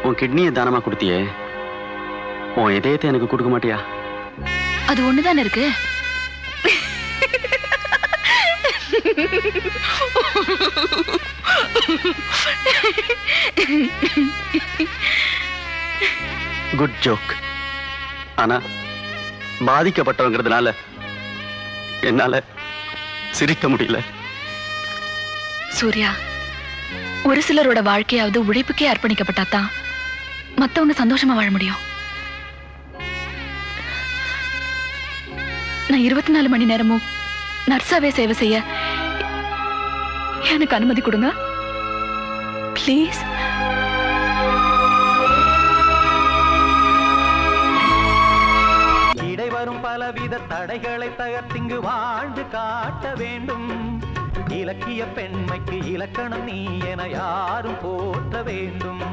உன் கிட்னியை தானமா கொடுத்தியே, உன் இதயத்தை எனக்கு கொடுக்க மாட்டியா? அது ஒண்ணுதானே இருக்கு. Good joke. ஆனா பாதிக்கப்பட்டவங்கிறதுனால என்னால சிரிக்க முடியல. சூர்யா, ஒரு சிலரோட வாழ்க்கையாவது உழைப்புக்கே அர்ப்பணிக்கப்பட்டாதான் மத்தவங்க சந்தோஷமா வாழ முடியும். நான் 24 மணி நேரமும் நர்ஸாவே சேவை செய்ய எனக்கு அனுமதி கொடுங்க ப்ளீஸ். இடைவரும் பலவித தடைகளை தகர்த்திங்கு வாழ்ந்து காட்ட வேண்டும். இலக்கிய பெண்மைக்கு இலக்கணம் நீ என யாரும் போற்ற வேண்டும்.